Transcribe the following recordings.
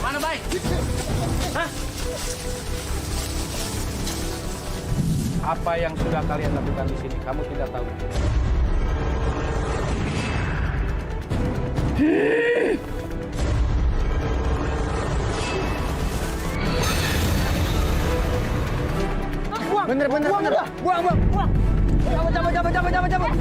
Mana, Bay? Hah? Apa yang sudah kalian lakukan di sini? Kamu tidak tahu. Bener. Buang. Cabut.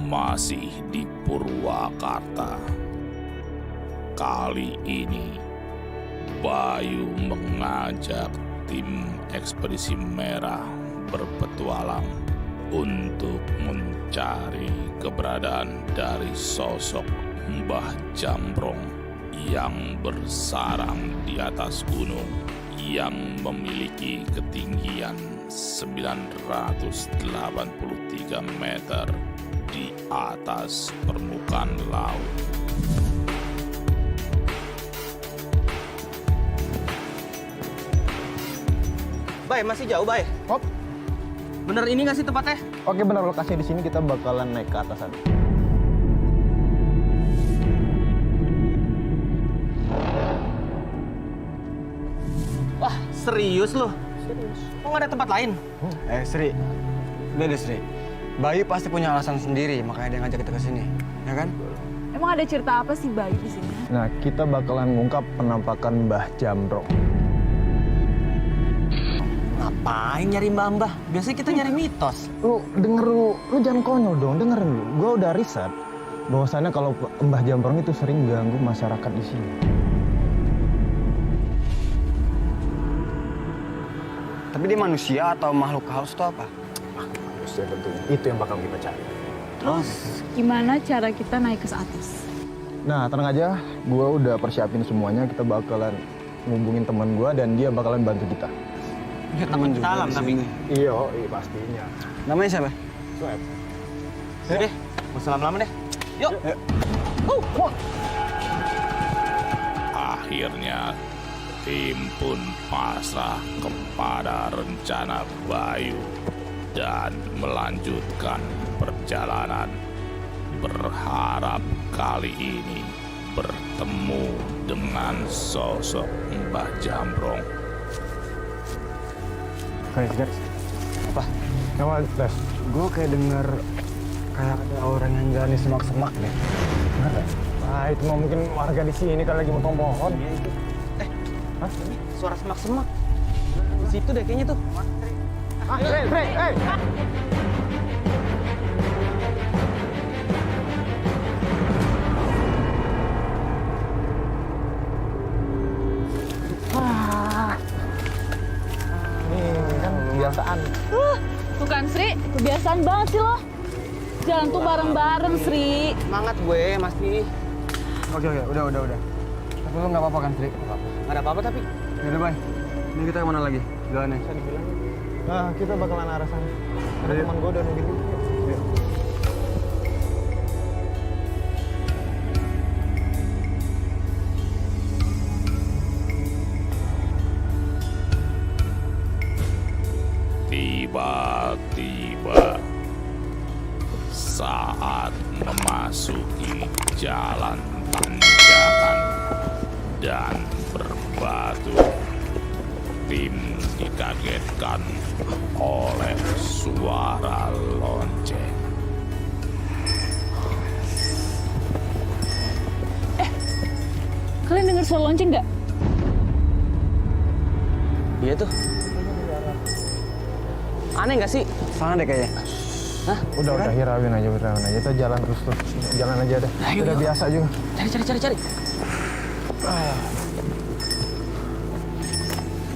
Masih di Purwakarta. Kali ini Bayu mengajak tim ekspedisi merah berpetualang untuk mencari keberadaan dari sosok Mbah Jambrong yang bersarang di atas gunung yang memiliki ketinggian 983 meter di atas permukaan laut. Bay, masih jauh, Bay. Hop. Bener ini nggak sih tempatnya? Oke, benar, lokasinya di sini. Kita bakalan naik ke atas sana. Wah, serius loh? Serius. Kok nggak ada tempat lain? Sri, udah deh Sri. Bayu pasti punya alasan sendiri, makanya dia ngajak kita ke sini, ya kan? Emang ada cerita apa sih Bayu di sini? Nah, kita bakalan ngungkap penampakan Mbah Jambrong. Ngapain nyari mbah-mbah? Biasanya kita nyari mitos. Lu jangan konyol dong, dengerin lu. Gua udah riset bahwasannya kalau Mbah Jambrong itu sering ganggu masyarakat di sini. Tapi dia manusia atau makhluk halus atau apa? Manusia tentunya. Itu yang bakal kita cari. Terus gimana cara kita naik ke atas? Nah, tenang aja. Gua udah persiapin semuanya. Kita bakalan ngubungin teman gua dan dia bakalan bantu kita. Ya, teman kita alam tapi. Iya, pastinya. Namanya siapa? Swab. Yaudah deh, mau salam lama deh. Yuk. Akhirnya tim pun pasrah kepada rencana Bayu dan melanjutkan perjalanan, berharap kali ini bertemu dengan sosok Mbah Jambrong. Guys. Apa? Nama Les. Gue kayak denger kayak ada orang yang jalan di semak-semak deh. Benar nggak? Nah, itu mah mungkin warga di sini kan lagi motong pohon. Iya itu. Hah? Suara semak-semak. Di situ deh kayaknya tuh. Hey! Ini kan kebiasaan. Tuh kan Sri, kebiasaan banget sih lo. Jalan tuh bareng-bareng Sri. Semangat gue masih. Oke, udah. Tapi lu nggak apa-apa kan Sri? Nggak ada apa-apa tapi. Yaudah, Bay. Ini kita kemana lagi? Jalannya. Nah, kita bakalan arah sana. Ada teman gue udah nungguin kita. Yuk. Tiba-tiba saat memasuki jalan tanjakan dan berbatu, tim dikagetkan oleh suara lonceng. Kalian dengar suara lonceng nggak? Iya tuh. Aneh nggak sih? Sana deh kayaknya. Udah, hirauin aja. Kita jalan terus. Jalan aja deh. Ayo, Udah yuk. biasa juga. Cari.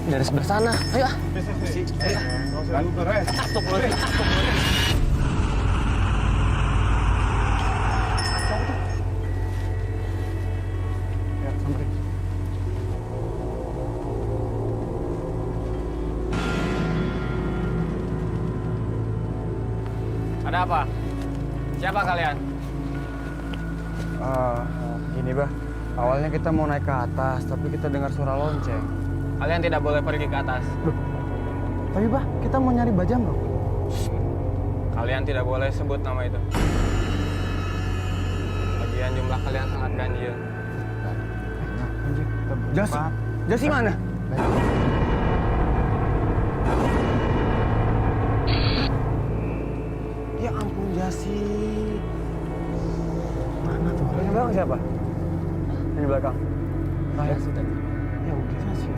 Dari sebelah sana. Ayo ah. Ada apa? Siapa kalian? Gini, Bah. Awalnya kita mau naik ke atas, tapi kita dengar suara lonceng. Kalian tidak boleh pergi ke atas. Tapi Bah, kita mau nyari Mbah Jambrong. Kalian tidak boleh sebut nama itu. Lagian jumlah kalian sangat ganjil. Jasi mana? Ya ampun Jasi. Mana tuh? Yang belakang siapa? Yang di belakang. Jasi tadi. Ya udah Jasi.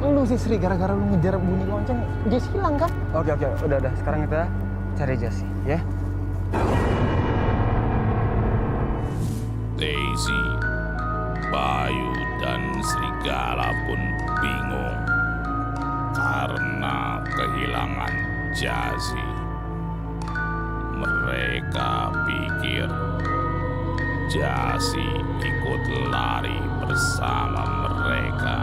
Lu sih Sri, gara-gara lu ngejar bunyi lonceng, Jess hilang kan? Oke, udah. Sekarang kita cari Jasi, ya. Daisy, Bayu, dan Serigala pun bingung karena kehilangan Jasi. Mereka pikir Jasi ikut lari bersama mereka,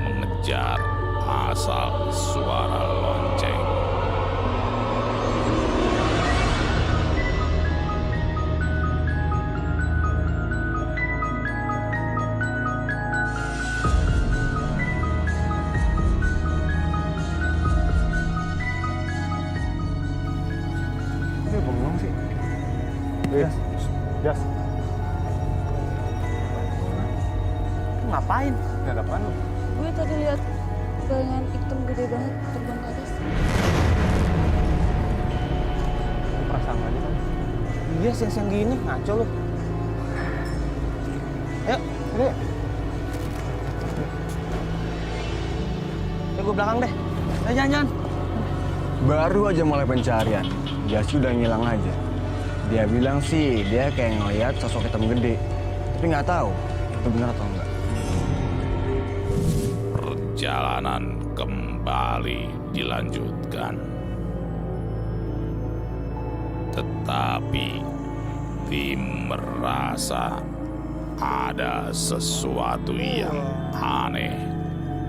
mengejar asal suara lonceng. Dia bengong sih. Jas. Ngapain? Gak ada apaan lu? Gue tadi lihat bayangan hitam gede banget terbang ke atas. Perasaan aja kan. Iya, siang-siang gini ngaco lu. Ayo, Ini gue belakang deh. Ayo jangan. Baru aja mulai pencarian, Jasi udah ngilang aja. Dia bilang sih dia kayak ngeliat sosok hitam gede, tapi nggak tahu itu benar atau enggak. Perjalanan kembali dilanjutkan. Tetapi tim merasa ada sesuatu yang aneh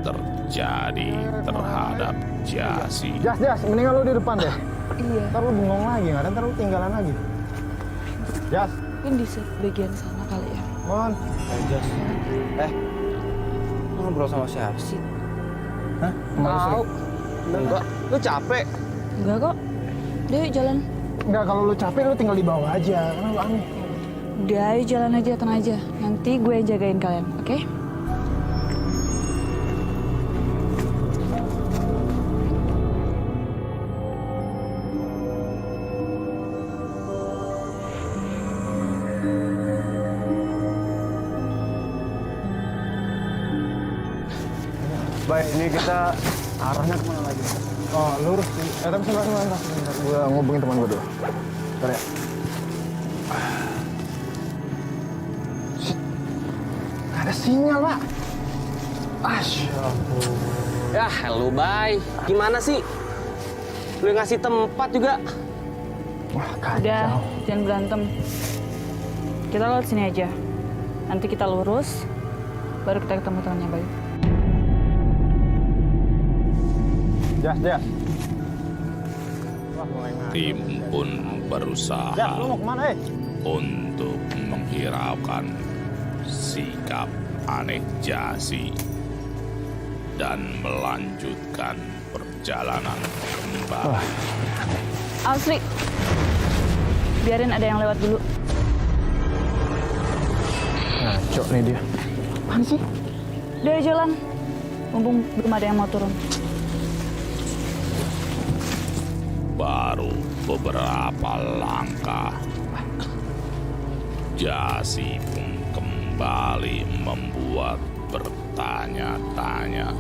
terjadi terhadap Jasi. Jas, mendingan lu di depan deh. Iya, Ntar lu bengong lagi, nggak ada, ntar lu tinggalan lagi. Jas, mungkin di bagian sana kali ya. mohon. Jas. Lu ngobrol sama siapa sih? Hah? Tahu. Enggak. Lu capek? Enggak kok. Udah yuk jalan. Enggak, kalau lu capek lu tinggal di bawah aja. Karena lu aneh. Udah ayo jalan aja, tenang aja. Nanti gue yang jagain kalian, oke? Baik, ini kita arahnya kemana lagi? Oh, lurus sih. Tapi sebentar. Gua ngubungin teman gua dulu. Bentar ya. Shit. Gak ada sinyal, Pak. Ya, lu Bay. Gimana sih? Lu yang ngasih tempat juga. Wah, Udah, kacau. jangan berantem. Kita lewat sini aja. Nanti kita lurus, baru kita ketemu temannya Bayu. Jas. Tim pun berusaha Jas, lu mau kemana, untuk menghiraukan sikap aneh Jasi dan melanjutkan perjalanan kembali. Asri, biarin ada yang lewat dulu. Ngaco nih dia. Apaan sih? Udah jalan, mumpung belum ada yang mau turun. Baru beberapa langkah, Jasi pun kembali membuat bertanya-tanya.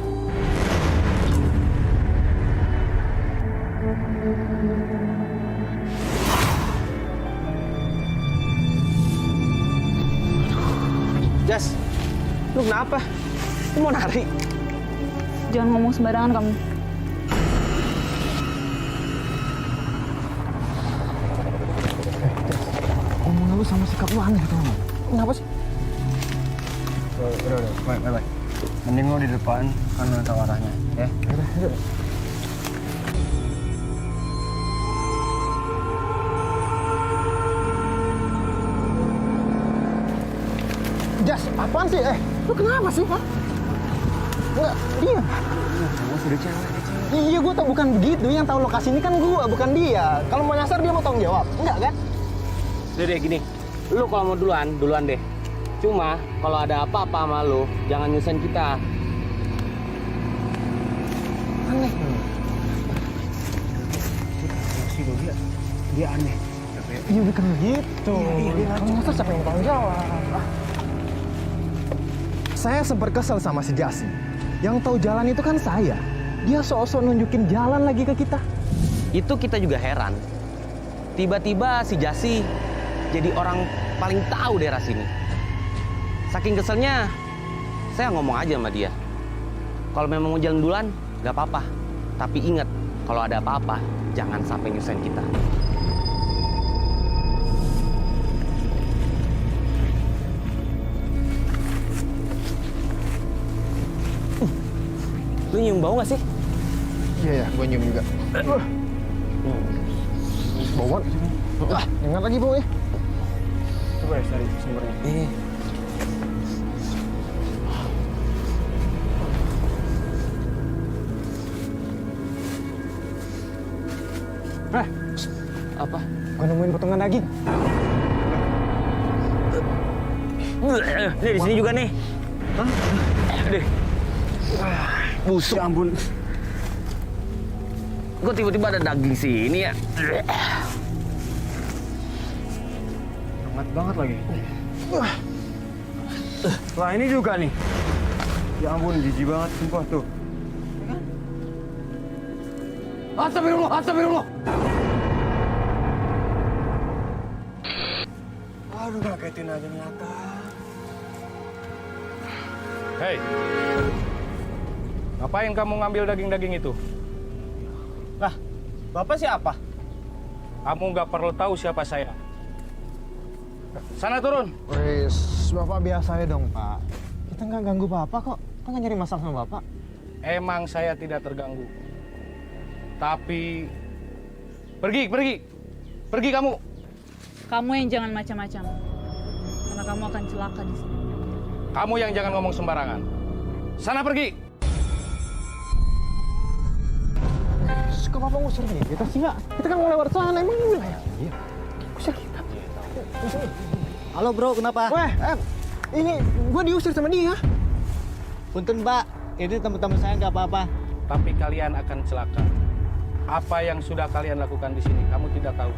Jas, lu kenapa? Lu mau nari? Jangan ngomong sembarangan kamu. Ngomong lu sama sikap lu aneh tuh. Kenapa sih? Udah. Baik. Mending lu di depan, kan lu tahu arahnya, ya? Udah. Jas, apaan sih? Lu kenapa sih? Hah? Enggak, dia. Kamu sudah cewek. Iya, gue tau bukan begitu. Yang tahu lokasi ini kan gue, bukan dia. Kalau mau nyasar dia mau tanggung jawab. Enggak kan? Udah deh gini, lu kalau mau duluan deh. Cuma kalau ada apa-apa sama lu, jangan nyusahin kita. Aneh. Si dia aneh. Iya, bukan begitu. Kalau nyasar siapa yang tanggung jawab? Saya sempat kesel sama si Jasi. Yang tahu jalan itu kan saya. Dia sok-sok nunjukin jalan lagi ke kita. Itu kita juga heran. Tiba-tiba si Jasi jadi orang paling tahu daerah sini. Saking keselnya, saya ngomong aja sama dia. Kalau memang mau jalan duluan, nggak apa-apa. Tapi ingat, kalau ada apa-apa, jangan sampai nyusahin kita. Lu nyium bau nggak sih? Iya, gue nyium juga. Bau banget. Ingat lagi bau ya. Coba ya cari sumbernya. Apa? Gue nemuin potongan daging. Nih di sini juga nih. Hah? Deh. Busuk. Ya ampun. Kok tiba-tiba ada daging sini ya? Hangat banget lagi. Wah, ini juga nih. Ya ampun, jijik banget sumpah tuh. Astagfirullah, astagfirullah. Aduh, ngagetin aja nyata. Hei, ngapain kamu ngambil daging-daging itu? Lah, Bapak siapa? Kamu nggak perlu tahu siapa saya. Sana turun. Wis, Bapak biasa ya dong, Pak. Kita nggak ganggu Bapak kok. Kita nggak nyari masalah sama Bapak. Emang saya tidak terganggu. Tapi pergi kamu. Kamu yang jangan macam-macam. Karena kamu akan celaka di sini. Kamu yang jangan ngomong sembarangan. Sana pergi. Kok Bapak ngusir kita sih nggak? Kita kan mau lewat sana, emang ini wilayah. Iya. Usir kita. Halo bro, kenapa? Weh, ini gue diusir sama dia. Punten mbak, ini teman-teman saya nggak apa-apa. Tapi kalian akan celaka. Apa yang sudah kalian lakukan di sini, kamu tidak tahu.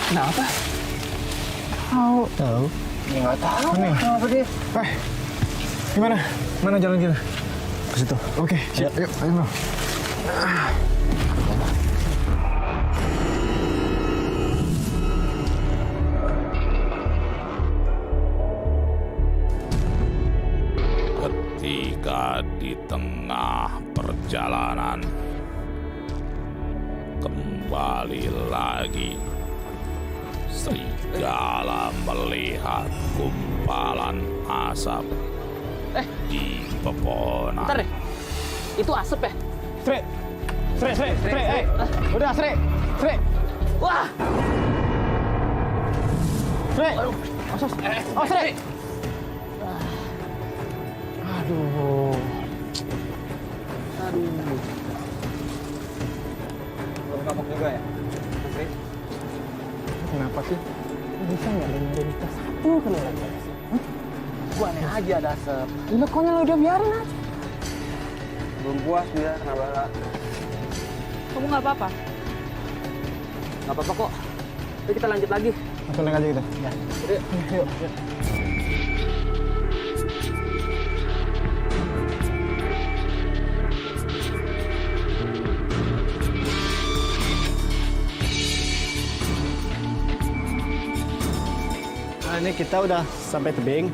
Kenapa? Tahu. Ya nggak tahu. Aneh. Kenapa dia? Gimana? Mana jalan kita? Ke situ. Oke, siap. Yuk, ayo bro. Ketika di tengah perjalanan kembali lagi, serigala melihat gumpalan asap di pepohonan. Bentar deh. Itu asap ya? Sre. Udah, Sre. Wah! Sre. Oh, Sre. Aduh. Belum kapok juga ya? Kenapa sih? Bisa nggak dengerin kita satu kali lagi? Gua aneh aja ada asap. Ini konyol udah biarin aja. Belum puas dia, kenapa? Kamu nggak apa-apa? Nggak apa-apa kok. Yuk kita lanjut lagi. Langsung naik aja kita. Ya. Yuk. Nah ini kita udah sampai tebing.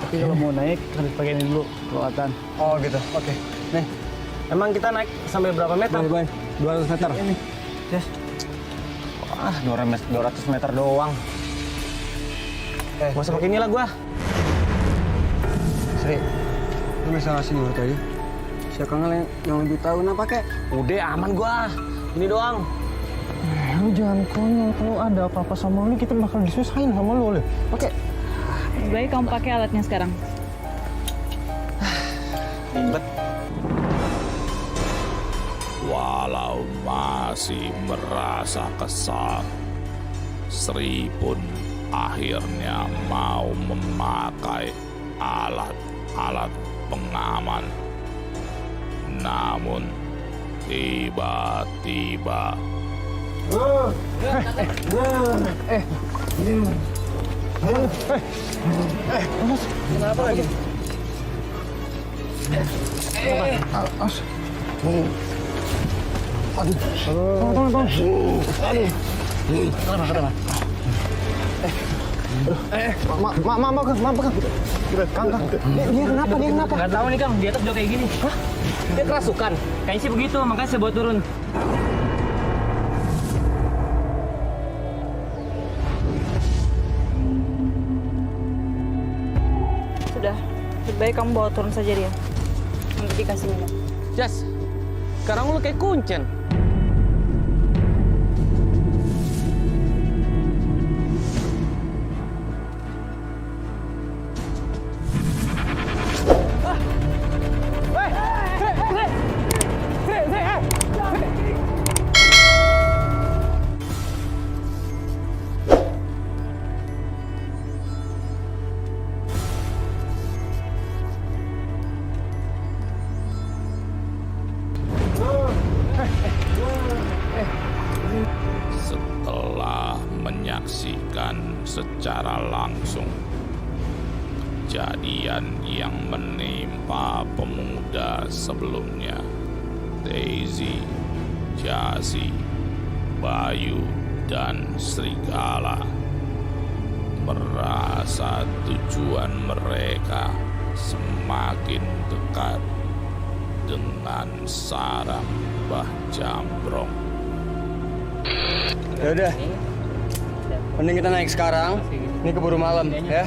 Tapi kalau mau naik harus pakai ini dulu peralatan. Oh gitu, oke. Nih, Emang kita naik sampai berapa meter? Boy, 200 meter. Ini. Yes. Ah, 200 meter doang. Eh, Gak usah pakai ini lah gua. Sri, lu bisa ngasih nurut aja. Siapa yang lebih tahu kenapa kek? Udah aman gua. Ini doang. Lu jangan konyol, kalau ada apa-apa sama lu kita bakal disusahin sama lu. Oke. Lebih baik kamu pakai alatnya sekarang. Ribet. Walau masih merasa kesal, Sri pun akhirnya mau memakai alat-alat pengaman. Namun tiba-tiba Kenapa lagi? Dia kenapa? Nggak tahu nih Kang, di atas udah kayak gini. Hah? Dia kerasukan. Kayaknya sih begitu, makanya saya bawa turun. Sudah, lebih baik kamu bawa turun saja dia. Nanti dikasih minum. Jas, sekarang lu kayak kuncen. setelah menyaksikan secara langsung kejadian yang menimpa pemuda sebelumnya, Daisy, Jasi, Bayu, dan Serigala merasa tujuan mereka semakin dekat dengan sarang Mbah Jambrong. Ya udah, mending kita naik sekarang. Ini keburu malam, ya.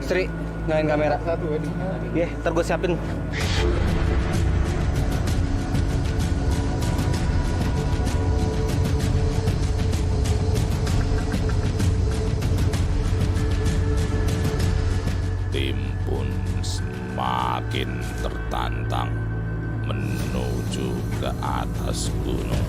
Sri, nyalain kamera. Iya, ntar gue siapin. Tim pun semakin tertantang menuju ke atas gunung.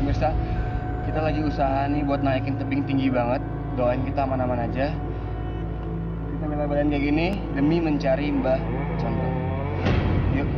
Pemirsa, kita lagi usaha nih buat naikin tebing tinggi banget. Doain kita aman-aman aja. Kita bela badan kayak gini demi mencari Mbah Jambrong. Yuk.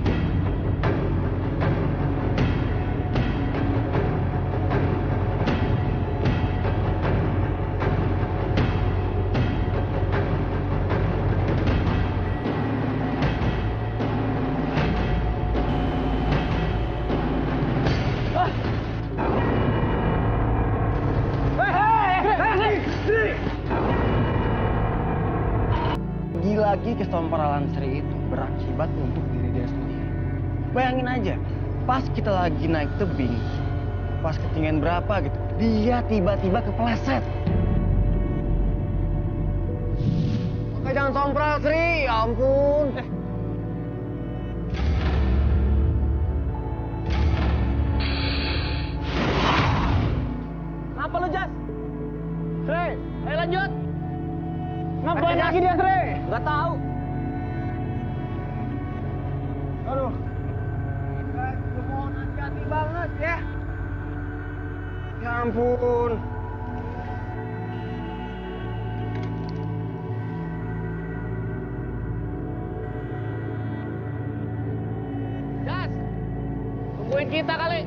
Lagi kesomparalan Sri itu berakibat untuk diri dia sendiri. Bayangin aja, pas kita lagi naik tebing, pas ketinggian berapa gitu, dia tiba-tiba kepleset. Oke, jangan sompral Sri, ya ampun. Apa lu, Jas? Sri, ayo lanjut. Ngapain lagi dia, Sri? Nggak tahu. Aduh. Gue mohon hati-hati banget ya. Ya ampun. Jas, tungguin kita kali.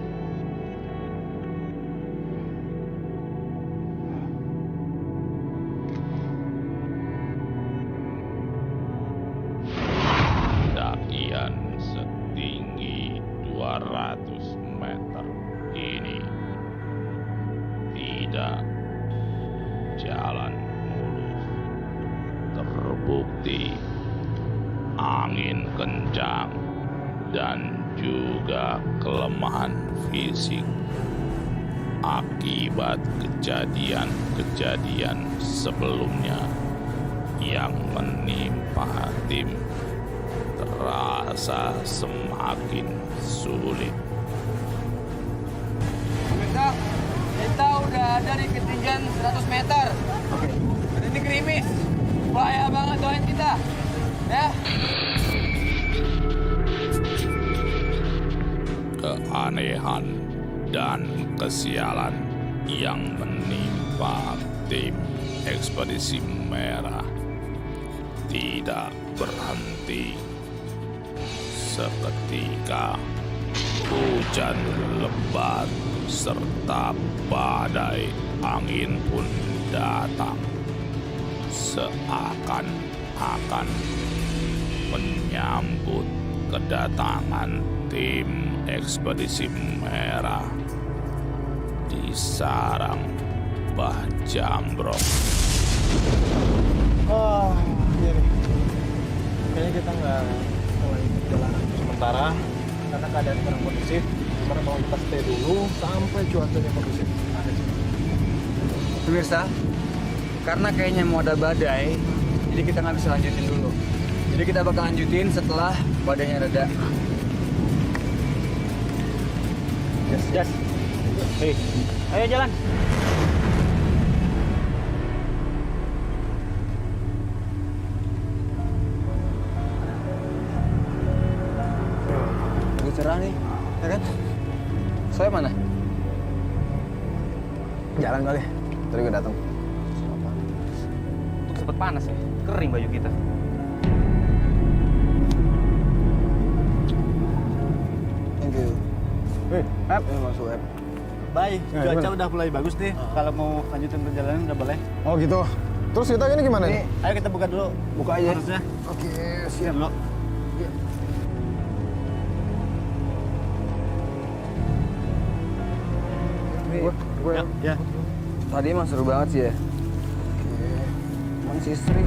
Dakian setinggi 200 meter ini tidak jalan mulus. Terbukti angin kencang dan juga kelemahan fisik akibat kejadian-kejadian sebelumnya yang menimpa tim terasa semakin sulit. Kita udah ada di ketinggian 100 meter. Oke. Ini gerimis. Bahaya banget, doain kita. Ya. Keanehan dan kesialan yang menimpa tim ekspedisi merah tidak berhenti. Seketika hujan lebat serta badai angin pun datang, seakan-akan menyambut kedatangan tim ekspedisi merah di sarang Mbah Jambrong. Oh, iya nih. Kayaknya kita nggak lanjut perjalanan sementara karena keadaan kurang kondusif. Gimana mau kita stay dulu sampai cuacanya kondusif? Pemirsa, karena kayaknya mau ada badai, jadi kita nggak bisa lanjutin dulu. Jadi kita bakal lanjutin setelah badainya reda. Jas. Hei, ayo jalan. Lagi cerah nih, ya kan? Saya mana? Jalan kali. Tadi gue datang. Untuk sempet panas ya, kering baju kita. Thank you. App. Masuk app. Baik, Ya, cuaca gimana? udah mulai bagus nih. Kalau mau lanjutin perjalanan udah boleh. Oh gitu. Terus kita ini gimana nih? Ayo kita buka dulu. Buka aja. Harusnya. Oke, Siap dulu. Gue Ya. Tadi emang seru banget sih ya. Emang si Sri.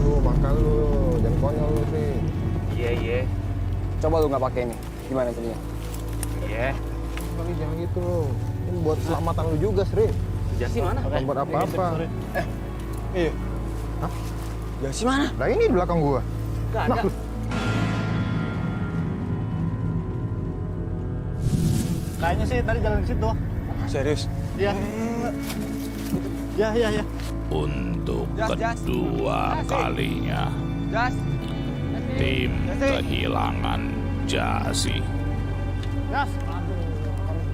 lu makan lu, jangan konyol lu sih. Iya. Coba lu nggak pakai ini. Gimana jadinya? Iya. Kali jangan gitu lu. Ini buat keselamatan lu juga, Sri. Jasi mana? Bukan buat apa-apa. Iya. Hah? Jasi mana? Nah ini di belakang gua. Gak ada. Kayaknya sih tadi jalan ke situ. Serius? Iya. Ya. Untuk Jas. kedua kalinya Jas. tim kehilangan Jasi. Jas.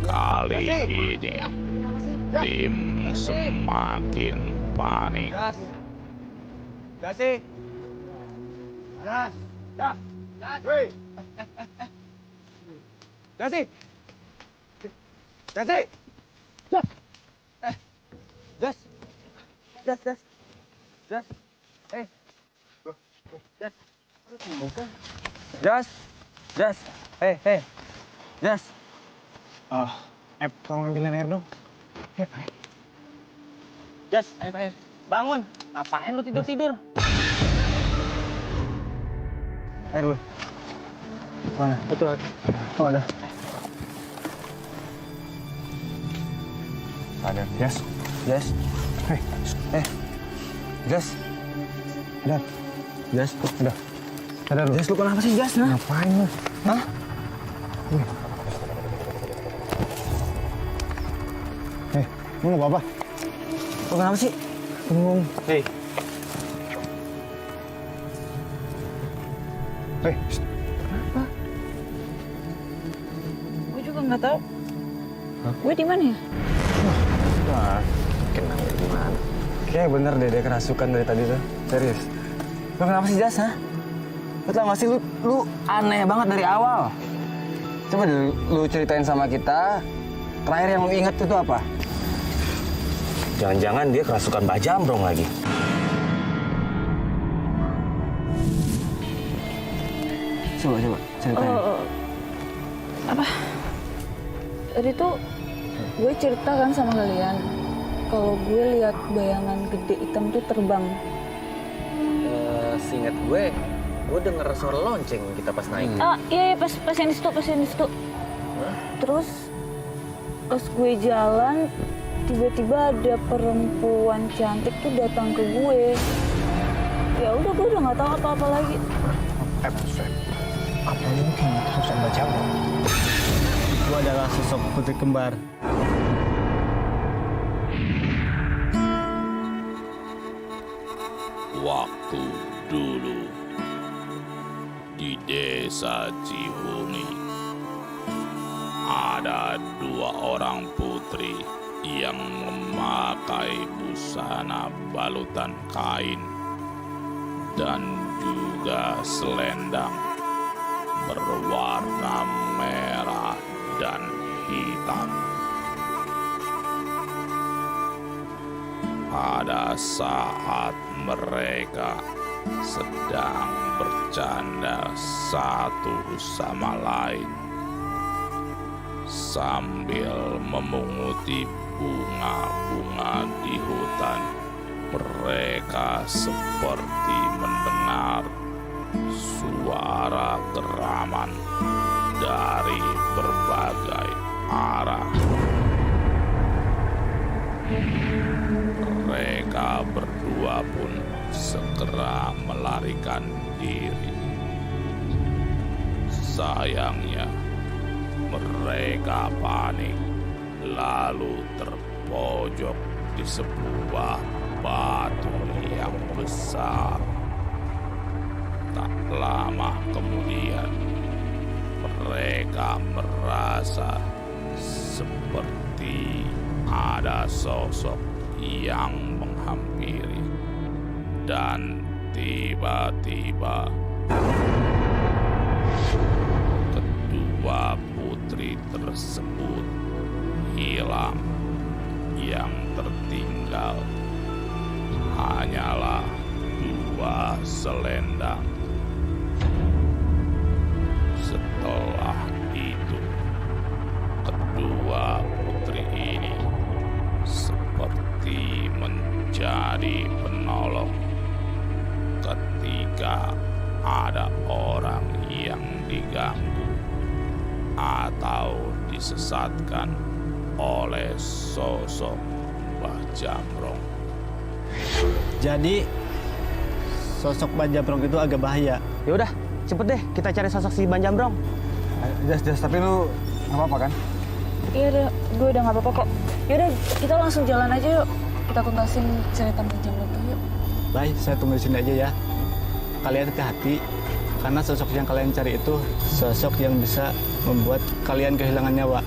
Kali ini tim semakin panik. Jas. Jasi. Jasi. Jasi. Jas. Jas. Eh. Jas. Hey. Jas. App, tolong ambilin air dong. Jas, ayo. Bangun. Ngapain lu tidur? Air lu. Mana? Itu. Oh, ada. Ada. Yes. Hei. Jas. Udah. Jas. Udah. Sadar lu. Jas, lu kenapa sih, Jas? Ngapain lu? Hah? Lu nggak apa-apa? Lu kenapa sih? Bengong. Hei. Hei. Gue juga nggak tahu. Gue di mana ya? Wah, kenal gimana? Kayaknya bener deh, dia kerasukan dari tadi tuh. Serius. Lu kenapa sih, Jas, ha? Lu tau gak sih, lu aneh banget dari awal. Coba deh lu ceritain sama kita, terakhir yang lu inget itu apa? Jangan-jangan dia kerasukan Mbah Jambrong lagi. Coba, ceritain. Tadi tuh gue cerita kan sama kalian kalau gue lihat bayangan gede hitam tuh terbang. Seingat gue denger suara lonceng kita pas naik. Iya pas yang di situ. Terus pas gue jalan tiba-tiba ada perempuan cantik tuh datang ke gue. Ya udah gue udah nggak tahu apa-apa lagi. Apa mungkin harus baca? Itu adalah sosok putri kembar. Waktu dulu di desa Cihuni ada 2 orang putri yang memakai busana balutan kain dan juga selendang berwarna merah dan hitam. Pada saat mereka sedang bercanda satu sama lain sambil memunguti bunga-bunga di hutan, mereka seperti mendengar suara geraman dari berbagai arah. Mereka berdua pun segera melarikan diri. Sayangnya, mereka panik lalu terpojok di sebuah batu yang besar. Tak lama kemudian, mereka merasa seperti ada sosok yang menghampiri, dan tiba-tiba kedua putri tersebut hilang. Yang tertinggal hanyalah 2 selendang. Setelah itu, kedua putri ini seperti menjadi penolong ketika ada orang yang diganggu atau disesatkan oleh sosok Mbah Jamrong. Jadi sosok Mbah Jamrong itu agak bahaya. Ya udah, cepet deh kita cari sosok si Mbah Jamrong. Jas, tapi lu nggak apa-apa kan? Iya, gue udah nggak apa-apa kok. Yaudah, kita langsung jalan aja yuk. Kita tuntasin cerita Mbah Jamrong tuh yuk. Baik, saya tunggu di sini aja ya. Kalian hati-hati, karena sosok yang kalian cari itu sosok yang bisa membuat kalian kehilangan nyawa.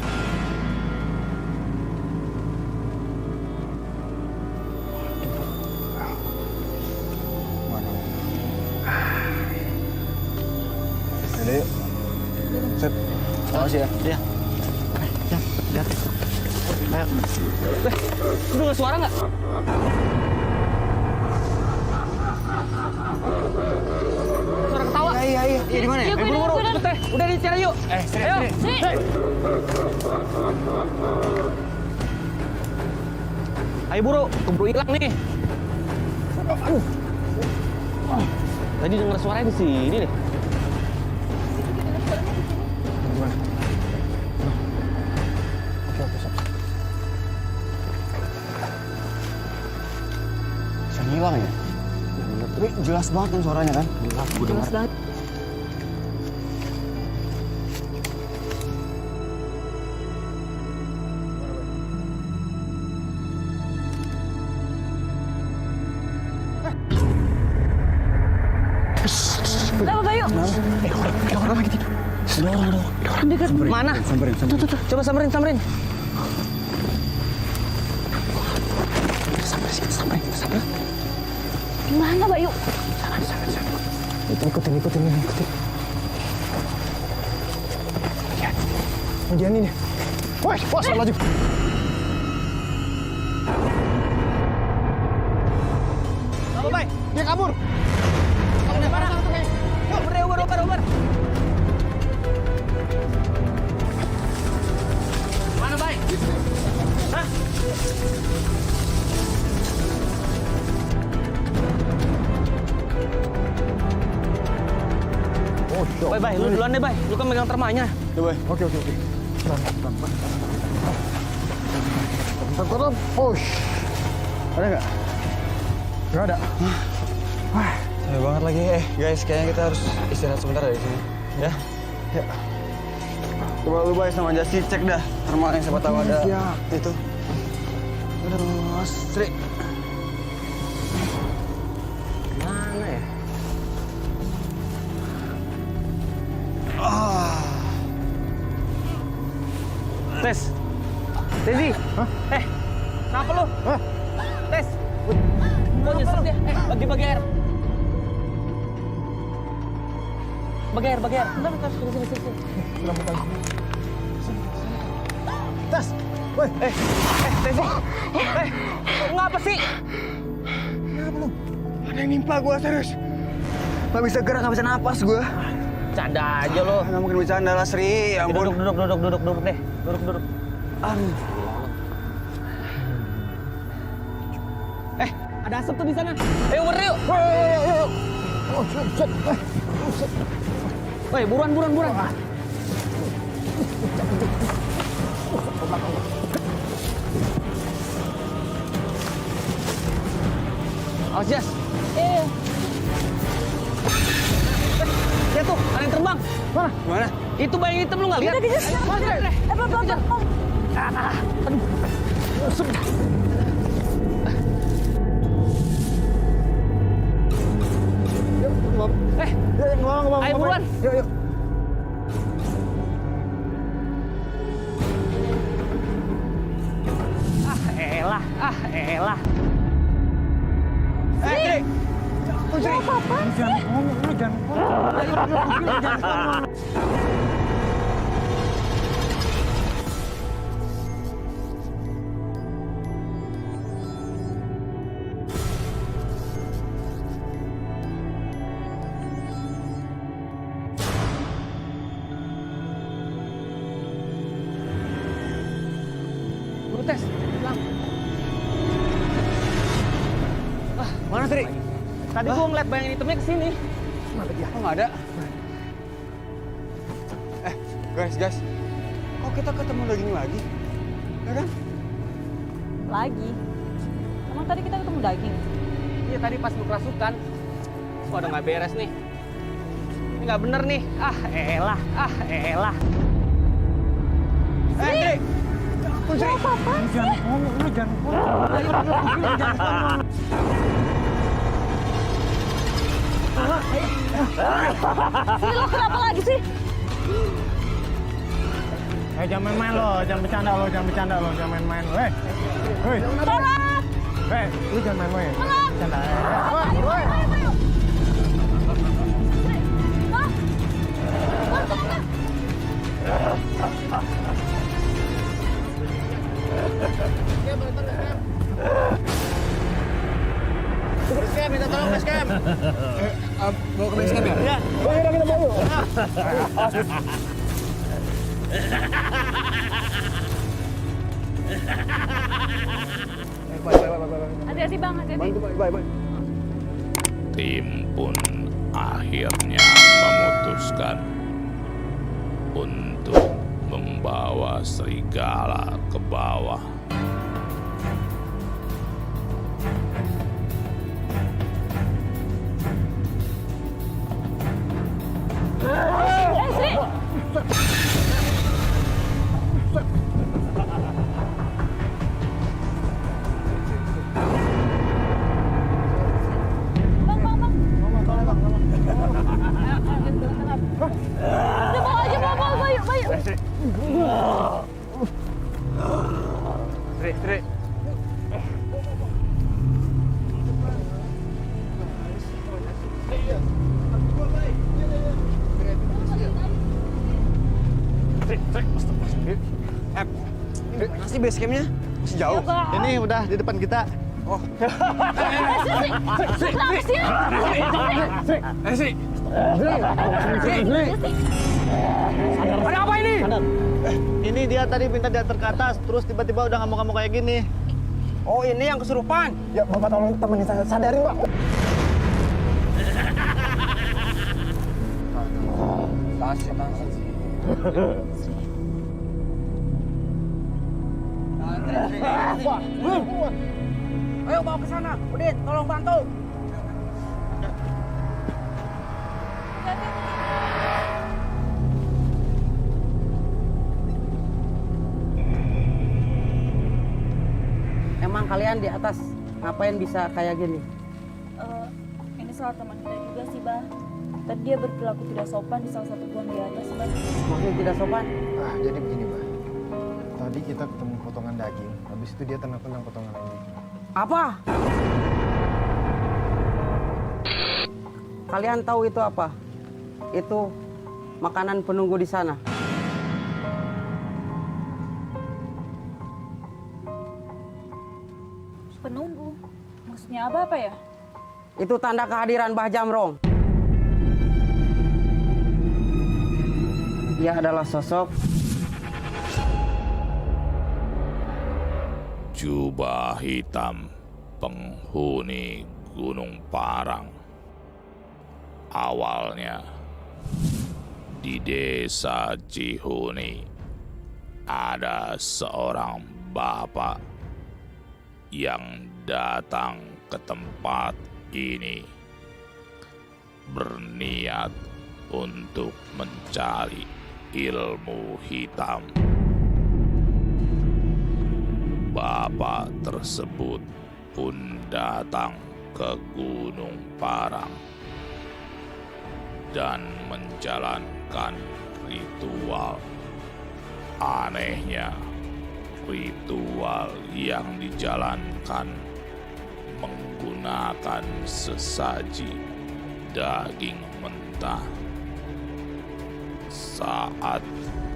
Jadi, set, makasih ya. Iya. Ya, lihat. Ayo. Lu dengar suara nggak? Suara ketawa. Iya, di mana ya? Iya, Buru-buru, cepet deh. Udah dicari yuk. Ayo. Sini. Ayo buru, keburu hilang nih. Aduh. Tadi dengar suaranya di sini nih. Bisa ngilang ya? Tapi jelas banget kan suaranya kan? Jelas banget. Kenapa, Bayu? Ada orang lagi tidur. Ada orang. Dekat. Mana? Samperin. Tuh. Coba samperin. Samperin. Gimana, Bayu? Ikutin. Kemudian ini. Woi, laju. Halo, Bay. Dia kabur. Udah mana? Yuk, uber. Bay, lu duluan deh, Bay. Lu kan megang termanya. Ya, Bay. Oke. Bentar, push. Ada nggak? Nggak ada. Wah, Sayang banget lagi. Guys, kayaknya kita harus istirahat sebentar dari sini. Ya? ya. Coba lu Bay sama Jasi cek dah termal yang siapa tahu ada Siap. itu. Terus, Sri. Mana ya? Tes. Teddy. Hah? Kenapa lu? Hah? Tes. Kok nyesek dia? Bagi air. Bagi air. Bentar, sini. Tas. Woi, Teddy. Ngapa sih? Ada yang nimpa gua serius. Gak bisa gerak, gak bisa napas gua. Canda aja lo. Nggak mungkin bercanda lah, Sri. Ya ampun. Duduk deh. Duduk. Aduh. Ada asap tuh di sana. Ayo ber yuk. oh, shit. Woi, buruan. Awas, Jas. Iya. Lihat tuh, ada yang terbang. Mana? Gimana? Itu bayi hitam lu nggak lihat? Udah kejar. Pelan. Ngomong. Ayo buruan. Yuk. Elah. Sri. Mau apa sih? Jangan. Buru tes. Pulang. Mana, Sri? Tadi gua ngeliat bayangan hitamnya kesini. Kok nggak ada? Guys. Kok kita ketemu daging lagi? Ya kan? Lagi. Emang tadi kita ketemu daging? Iya tadi pas lu kerasukan. Wah udah nggak beres nih. Ini nggak bener nih. Elah. Sri! Mau apa sih? Sini lo kenapa lagi sih? Jangan main-main lo, jangan bercanda lo, jangan main-main lo. Hei. Tolong! Lu jangan main-main. Bercanda. Ayo. Minta tolong, Base Camp. Bawa ke Base Camp ya? Iya. Kita bawa. Hati-hati bang, hati-hati. Bye. Tim pun akhirnya memutuskan untuk membawa serigala ke bawah. Sri! Bang. Udah bawa aja, bawa Bayu. Sri. Mana sih base campnya? Masih jauh. Ini udah di depan kita. Sri! Ada apa ini? Ini dia tadi minta diantar ke atas, terus tiba-tiba udah ngamuk-ngamuk kayak gini. Oh, ini yang kesurupan. Ya, Bapak tolong temenin saya. Sadarin, Pak. Ayo bawa ke sana, Udin, tolong bantu. Emang kalian di atas ngapain bisa kayak gini? Ini salah teman kita juga sih, Bah. Tadi dia berperilaku tidak sopan di salah satu pohon di atas, Bah. Maksudnya tidak sopan? Jadi begini, Mbak. Tadi kita ketemu potongan daging, habis itu dia tenang-tenang potongan anjing. Apa? Kalian tahu itu apa? Itu makanan penunggu di sana. Penunggu? Maksudnya apa ya? Itu tanda kehadiran Mbah Jamrong. Dia adalah sosok Jubah hitam penghuni Gunung Parang. Awalnya di desa Cihuni ada seorang bapak yang datang ke tempat ini berniat untuk mencari ilmu hitam. Bapak tersebut pun datang ke Gunung Parang dan menjalankan ritual. Anehnya, ritual yang dijalankan menggunakan sesaji daging mentah. Saat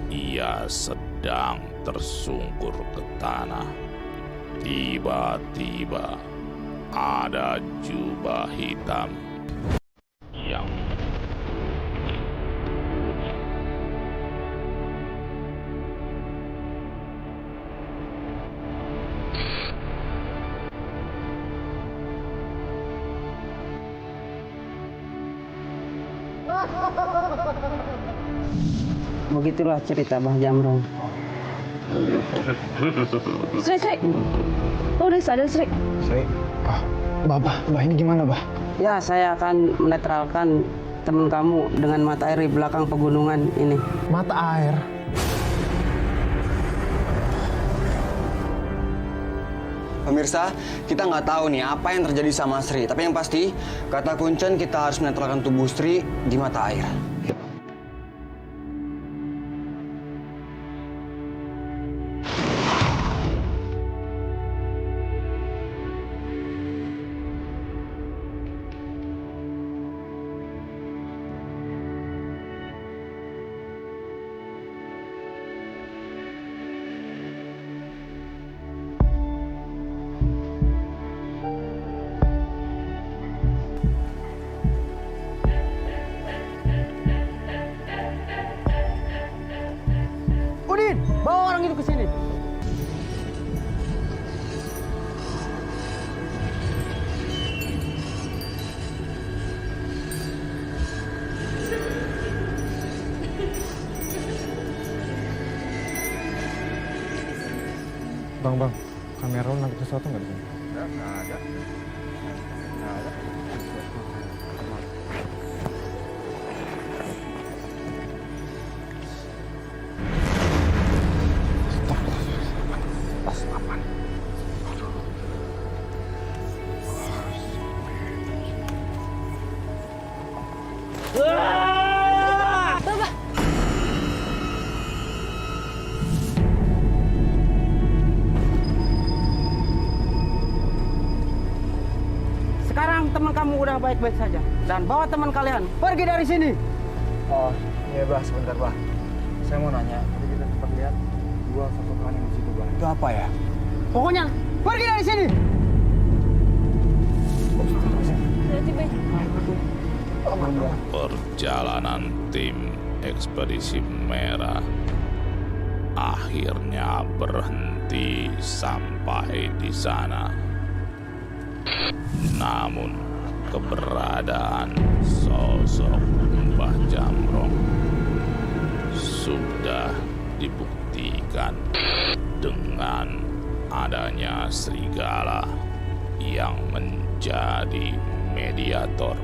ia sedang tersungkur ke tanah, tiba-tiba ada jubah hitam yang begitulah cerita Mbah Jamrong. Sri, lo udah sadar, Sri? Sri, Bapak, ini gimana, Bah? Ya, saya akan menetralkan teman kamu dengan mata air di belakang pegunungan ini. Mata air? Pemirsa, kita nggak tahu nih apa yang terjadi sama Sri. Tapi yang pasti, kata Kuncen kita harus menetralkan tubuh Sri di mata air. Udin, bawa orang itu ke sini. Bang, kamera lu nangkep sesuatu nggak di sini? Nggak ada. Sekarang teman kamu udah baik-baik saja. Dan bawa teman kalian pergi dari sini. Oh, iya, Bah, sebentar, Bah. Saya mau nanya, tadi kita sempat lihat dua sosok aneh di situ, Bah. Itu apa ya? Pokoknya pergi dari sini. perjalanan tim ekspedisi merah akhirnya berhenti sampai di sana. Namun keberadaan sosok Mbah Jamrong sudah dibuktikan dengan adanya serigala yang menjadi mediator.